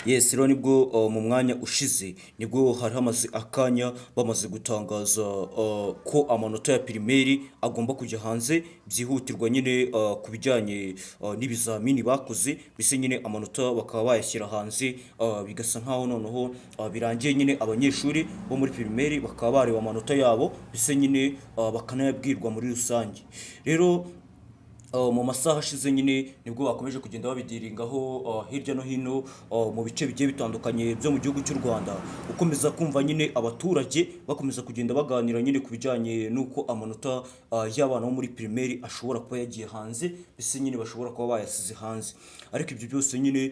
Yes, rero nibwo mu mwanya ushize nibwo hari hamaze akanya bamaze gutangaza ko amanota ya pirimeri agomba kujya hanze byihutirwa nyine ku bijyanye n'ibizamini bakoze, mbese nyine amanota bakaba bayashyira hanze, bigasa nkaho noneho birangiye nyine abanyeshuri bo muri pirimeri bakaba bareba amanota yabo, mbese nyine bakanayabwirwa muri rusange. Rero mu masaha ashize nyine nibwo bakomeje kugenda babidiringaho hirya no hino mu bice bigiye bitandukanye byo mu gihugu cy'u Rwanda, ukomeza kumva nyine abaturage bakomeza kugenda baganira nyine ku bijyanye n'uko amanota y'abana bo muri pirimeri ashobora kuba yagiye hanze, mbese nyine bashobora kuba bayasize hanze. Ariko ibyo byose nyine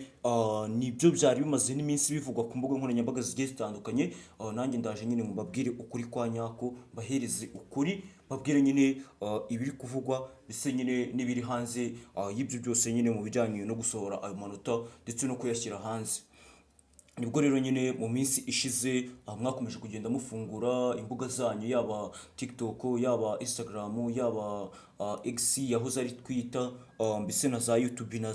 nibyo byari bimaze n'iminsi bivugwa ku mbuga nkoranyambaga zigiye zitandukanye. Nanjye ndaje nyine mbabwire ukuri kwa nyako, bahereze ukuri, babwire nyine ibiri kuvugwa, mbese nyine n'ibiri hanze y'ibyo byose nyine mu bijyanye no gusohora ayo manota ndetse no kuyashyira hanze. Nibwo rero nyine mu minsi ishize mwakomeje kugenda mufungura imbuga zanyu, yaba TikTok, yaba Instagram, yaba X yahoze ari Twitter, mbese na za YouTube na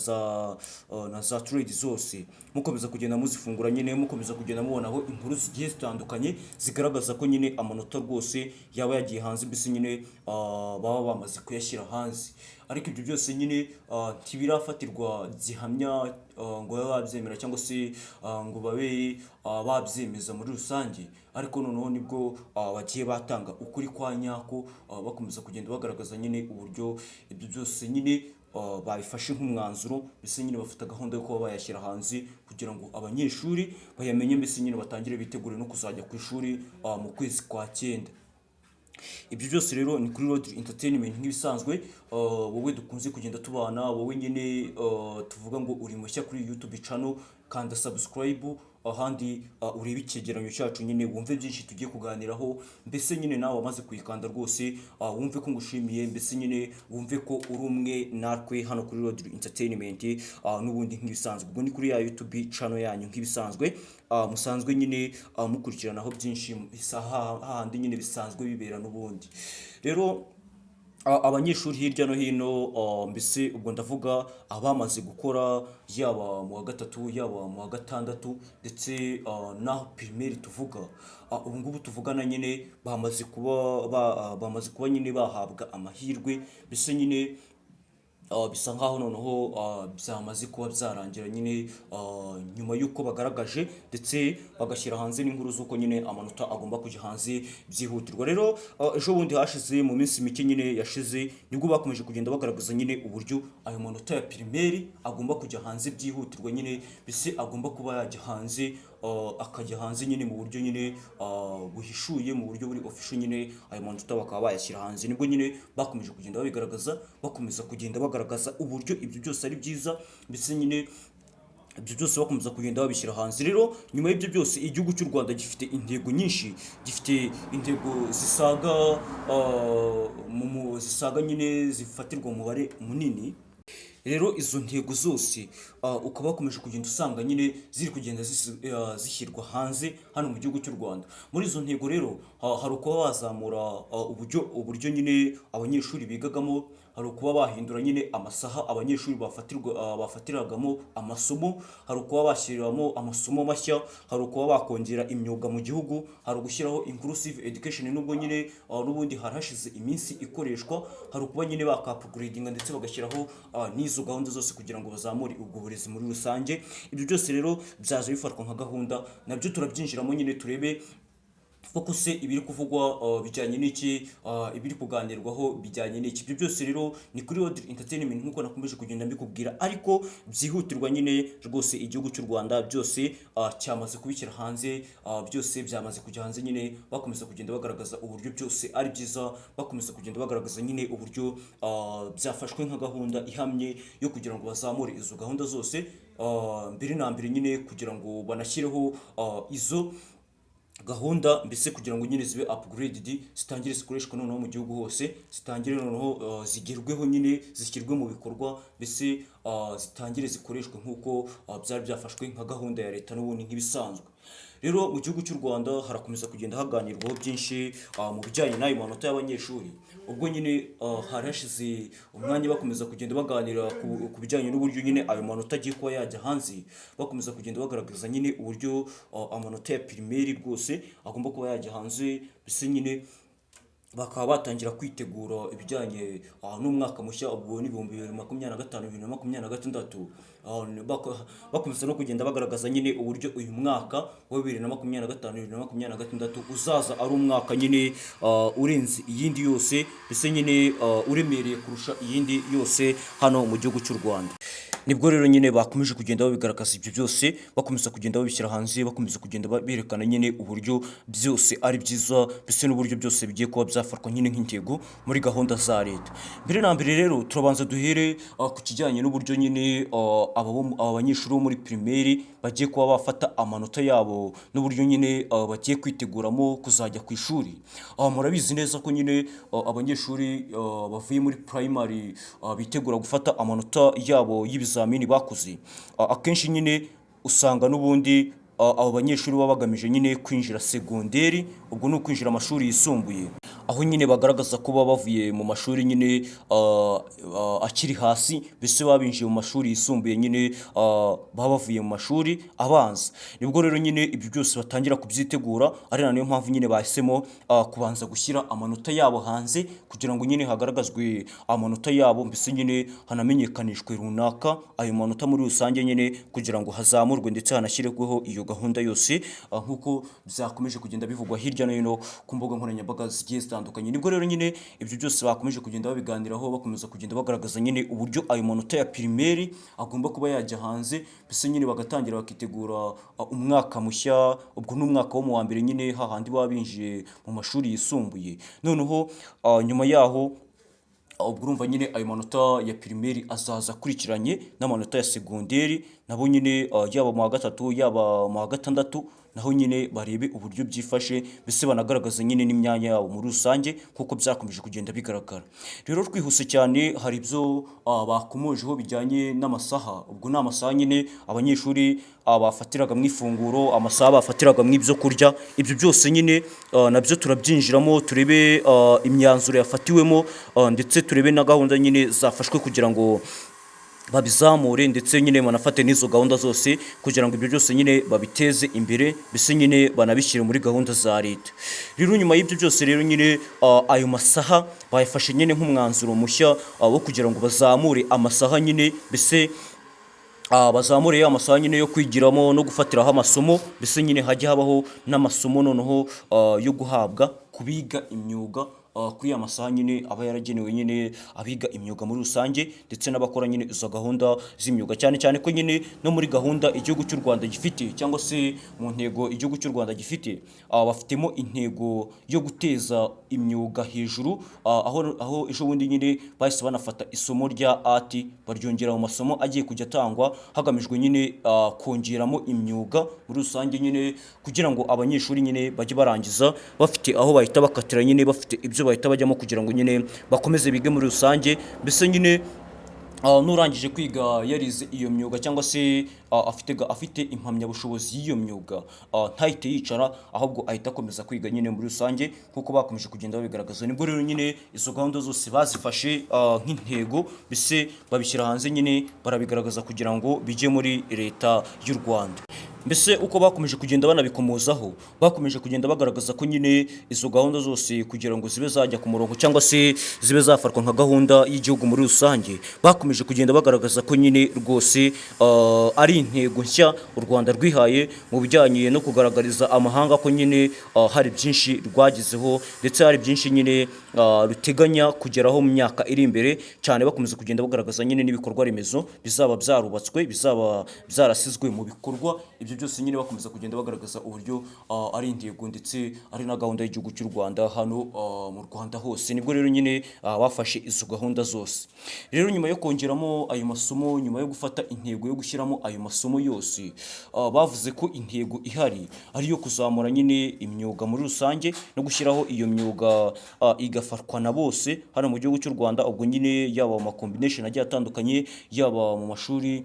za Thread zose, mukomeza kugenda muzifungura nyine, mukomeza kugenda mubonaho inkuru zigiye zitandukanye zigaragaza ko nyine amanota rwose yaba yagiye hanze, mbese nyine baba bamaze kuyashyira hanze. Ariko ibyo byose nyine ntibirafatirwa zihamya ngo babe babyemera cyangwa se ngo babe babyemeza muri rusange. Ariko noneho nibwo bagiye batanga ukuri kwa nyako, bakomeza kugenda bagaragaza nyine uburyo ibyo byose nyine babifashe nk'umwanzuro, mbese nyine bafite gahunda yo kuba bayashyira hanze kugira ngo abanyeshuri bayamenye, mbese nyine batangire bitegure no kuzajya ku ishuri mu kwezi kwa 9. Ibyo byose rero ni kuri Rodri Entertainment nk'ibisanzwe. Wowe dukunze kugenda tubana, wowe nyine tuvuga ngo uri mushya kuri YouTube channel, kanda subscribe, ahandi urebe icyegeranyo cyacu nyine wumve byinshi tugiye kuganiraho, mbese nyine nawe wamaze kuyikanda rwose wumve ko ngushimiye, mbese nyine wumve ko uri umwe natwe hano kuri Rodri Entertainment. N'ubundi nk'ibisanzwe ubwo ni kuri ya YouTube channel yanyu nk'ibisanzwe, musanzwe nyine mukurikiranaho byinshi hahandi nyine bisanzwe bibera n'ubundi. Rero abanyeshuri hirya no hino, mbese ubwo ndavuga abamaze gukora yaba mu wa gatatu, yaba mu wa gatandatu, ndetse naho pirimeri tuvuga, ubu ngubu tuvugana nyine bamaze kuba nyine bahabwa amahirwe, mbese nyine bisa nkaho noneho byamaze kuba byarangira nyine nyuma y'uko bagaragaje ndetse bagashyira hanze n'inkuru z'uko nyine amanota agomba kujya hanze byihutirwa. Rero ejo bundi hashize mu minsi mike nyine yashize nibwo bakomeje kugenda bagaragaza nyine uburyo ayo manota ya pirimeri agomba kujya hanze byihutirwa, nyine bise agomba kuba yajya hanze, akajya hanze nyine mu buryo nyine buhishuye, mu buryo buri official, nyine ayo manota bakaba bayashyira hanze. Nibwo nyine bakomeje kugenda babigaragaza, bakomeza kugenda bagaragaza uburyo ibyo byose ari byiza, mbese nyine ibyo byose bakomeza kugenda babishyira hanze. Rero nyuma y'ibyo byose igihugu cy'u Rwanda gifite intego nyinshi, gifite intego zisaga nyine zifatirwa umubare munini. Rero izo ntego zose ukaba bakomeje kugenda usanga nyine ziri kugenda zishyirwa hanze hano mu gihugu cy'u Rwanda. Muri izo ntego rero hari ukuba bazamura uburyo nyine abanyeshuri bigagamo, hari ukuba bahindura nyine amasaha abanyeshuri bafatiragamo amasomo, hari ukuba bashyiriramo amasomo mashya, hari ukuba bakongera imyuga mu gihugu, hari ugushyiraho inclusive education nubwo nyine n'ubundi hari hashize iminsi ikoreshwa, hari ukuba nyine bakapugradinga ndetse bagashyiraho n'izo gahunda zose kugira ngo bazamure ubwo burezi muri rusange. Ibyo byose rero byaje bifatwa nka gahunda, nabyo turabyinjiramo nyine turebe focus ibiri kuvugwa bijyanye n'iki, ibiri kuganirwaho bijyanye n'iki. Ibyo byose rero ni kuri Rodri Entertainment nkuko nakomeje kugenda mbikubwira, ariko byihutirwa nyine rwose igihugu cy'u Rwanda byose cyamaze kubishyira hanze, byose byamaze kujya hanze, nyine bakomeza kugenda bagaragaza uburyo byose ari byiza, bakomeza kugenda bagaragaza nyine uburyo byafashwe nka gahunda ihamye yo kugira ngo bazamure izo gahunda zose, mbere na mbere nyine kugira ngo banashyireho izo gahunda, mbese kugira ngo nyine zibe upgraded, zitangire zikoreshwa noneho mu gihugu hose, zitangire noneho zigerweho nyine zishyirwe mu bikorwa, mbese zitangire zikoreshwe nk'uko byari byafashwe nka gahunda ya leta n'ubundi nk'ibisanzwe. Rero mu gihugu cy'u Rwanda harakomeza kugenda haganirwaho byinshi mu bijyanye n'ayo manota y'abanyeshuri. Ubwo nyine hari hashize umwanya bakomeza kugenda baganira ku bijyanye n'uburyo nyine ayo manota agiye kuba yajya hanze, bakomeza kugenda bagaragaza nyine uburyo amanota ya pirimeri rwose agomba kuba yajya hanze, mbese nyine bakaba batangira kwitegura ibijyanye n'umwaka mushya ubwo ni 2025 2026. Bakomeza no kugenda bagaragaza nyine uburyo uyu mwaka wa 2025 2026 uzaza ari umwaka nyine urenze iyindi yose, mbese nyine uremereye kurusha iyindi yose hano mu gihugu cy'u Rwanda. Nibwo rero nyine bakomeje kugenda babigaragaza ibyo byose, bakomeza kugenda babishyira hanze, bakomeza kugenda berekana nyine uburyo byose ari byiza, mbese n'uburyo byose bigiye kuba byafatwa nyine nk'intego muri gahunda za leta. Mbere na mbere rero turabanza duhere ku kijyanye n'uburyo nyine aba banyeshuri bo muri primaire bagiye kuba bafata amanota yabo n'uburyo nyine bagiye kwiteguramo kuzajya ku ishuri. Murabizi neza ko nyine abanyeshuri bavuye muri primary bitegura gufata amanota yabo y'ibizamini bakoze, akenshi nyine usanga n'ubundi abo banyeshuri baba bagamije nyine kwinjira segonderi, ubwo ni ukwinjira amashuri yisumbuye, aho nyine bagaragaza ko baba bavuye mu mashuri nyine akiri hasi, mbese babinjiye mu mashuri yisumbuye nyine baba bavuye mu mashuri abanza. Nibwo rero nyine ibyo byose batangira kubyitegura, ari nayo mpamvu nyine bahisemo kubanza gushyira amanota yabo hanze kugira ngo nyine hagaragazwe amanota yabo, mbese nyine hanamenyekanishwe runaka ayo manota muri rusange nyine kugira ngo hazamurwe ndetse hanashyirweho iyo gahunda yose nk'uko byakomeje kugenda bivugwa hirya no hino ku mbuga nkoranyambaga zigiye zitandukanye. Nibwo rero nyine ibyo byose bakomeje kugenda babiganiraho, bakomeza kugenda bagaragaza nyine uburyo ayo manota ya pirimeri agomba kuba yajya hanze, mbese nyine bagatangira bakitegura umwaka mushya, ubwo n'umwaka wo mu wa mbere nyine hahandi baba binjiye mu mashuri yisumbuye. Noneho nyuma yaho ubwo urumva nyine ayo manota ya pirimeri azaza akurikiranye n'amanota ya segonderi, nabo nyine yaba mu wa gatatu yaba mu wa gatandatu, naho nyine barebe uburyo byifashe, mbese banagaragaza nyine n'imyanya yabo muri rusange kuko byakomeje kugenda bigaragara. Rero twihuse cyane hari ibyo bakomojeho bijyanye n'amasaha, ubwo ni amasaha nyine abanyeshuri bafatiraga mu ifunguro, amasaha bafatiraga mu ibyo kurya, ibyo byose nyine nabyo turabyinjiramo turebe imyanzuro yafatiwemo, ndetse turebe na gahunda nyine zafashwe kugira ngo babizamure, ndetse nyine banafate n'izo gahunda zose kugira ngo ibyo byose nyine babiteze imbere, mbese nyine banabishyire muri gahunda za leta. Rero nyuma y'ibyo byose rero nyine ayo masaha bayafashe nyine nk'umwanzuro mushya wo kugira ngo bazamure amasaha nyine, mbese bazamure ya masaha nyine yo kwigiramo no gufatiraho amasomo, mbese nyine hajya habaho n'amasomo noneho yo guhabwa kubiga imyuga kuri ya masaha nyine aba yaragenewe nyine abiga imyuga muri rusange, ndetse n'abakora nyine izo gahunda z'imyuga, cyane cyane ko nyine no muri gahunda igihugu cy'u Rwanda gifite, cyangwa se mu ntego igihugu cy'u Rwanda gifite, bafitemo intego yo guteza imyuga hejuru, aho ejo bundi nyine bahise banafata isomo rya art baryongera mu masomo agiye kujya atangwa, hagamijwe nyine kongeramo imyuga muri rusange nyine kugira ngo abanyeshuri nyine bajye barangiza bafite aho bahita bakatira, nyine bafite ibyo bahita bajyamo kugira ngo nyine bakomeze bige muri rusange, mbese nyine n'urangije kwiga yarize iyo myuga cyangwa se afite impamyabushobozi y'iyo myuga, ntahite yicara ahubwo ahita akomeza kwiga nyine muri rusange kuko bakomeje kugenda babigaragaza. Nibwo rero nyine izo gahunda zose bazifashe nk'intego, mbese babishyira hanze nyine barabigaragaza kugira ngo bijye muri leta y'u Rwanda. Mbese uko bakomeje kugenda banabikomozaho, bakomeje kugenda bagaragaza ko nyine izo gahunda zose kugira ngo zibe zajya ku murongo cyangwa se zibe zafatwa nka gahunda y'igihugu muri rusange, bakomeje kugenda bagaragaza ko nyine rwose ari intego nshya u Rwanda rwihaye mu bijyanye no kugaragariza amahanga ko nyine hari byinshi rwagezeho, ndetse hari byinshi nyine ruteganya kugeraho mu myaka iri imbere cyane. Bakomeza kugenda bagaragaza nyine n'ibikorwa remezo bizaba byarubatswe, bizaba byarasizwe mu bikorwa. Ibyo byose nyine bakomeza kugenda bagaragaza uburyo ari intego ndetse ari na gahunda y'igihugu cy'u Rwanda hano mu Rwanda hose. Nibwo rero nyine bafashe izo gahunda zose. Rero nyuma yo kongeramo ayo masomo, nyuma yo gufata intego yo gushyiramo ayo masomo yose, bavuze ko intego ihari ari yo kuzamura nyine imyuga muri rusange no gushyiraho iyo myuga igafatwa na bose hano mu gihugu cy'u Rwanda, ubwo nyine yaba mu combination agiye atandukanye, yaba mu mashuri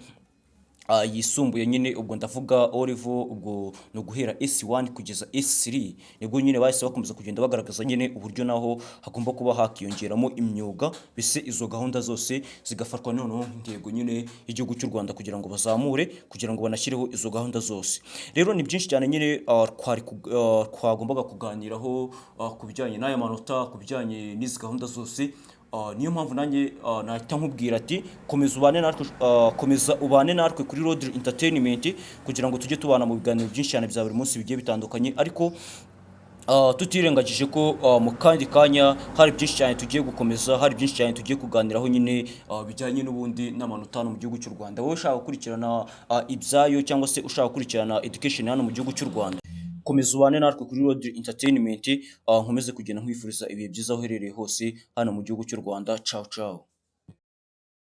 yisumbuye nyine, ubwo ndavuga Olivo, ubwo ni uguhera S1 kugeza S3, nibwo nyine bahise bakomeza kugenda bagaragaza nyine uburyo naho hagomba kuba hakiyongeramo imyuga, mbese izo gahunda zose zigafatwa noneho nk'intego nyine y'igihugu cy'u Rwanda kugira ngo bazamure, kugira ngo banashyireho izo gahunda zose. Rero ni byinshi cyane nyine twagombaga kuganiraho ku bijyanye n'aya manota, ku bijyanye n'izi gahunda zose. Niyo mpamvu nanjye nahita nkubwira ati komeza ubane natwe kuri Road Entertainment kugira ngo tujye tubana mu biganiro byinshi cyane bya buri munsi bigiye bitandukanye, ariko tutirengagije ko mu kandi kanya hari byinshi cyane tugiye gukomeza, hari byinshi cyane tugiye kuganiraho nyine bijyanye n'ubundi n'amanota hano mu gihugu cy'u Rwanda. Wowe ushaka gukurikirana ibyayo cyangwa se ushaka gukurikirana education hano mu gihugu cy'u Rwanda, komeza ubane natwe kuri Road Entertainment. Nkomeze kugenda nkwifuriza ibihe byiza aho uherereye hose hano mu gihugu cy'u Rwanda. Ciao ciao.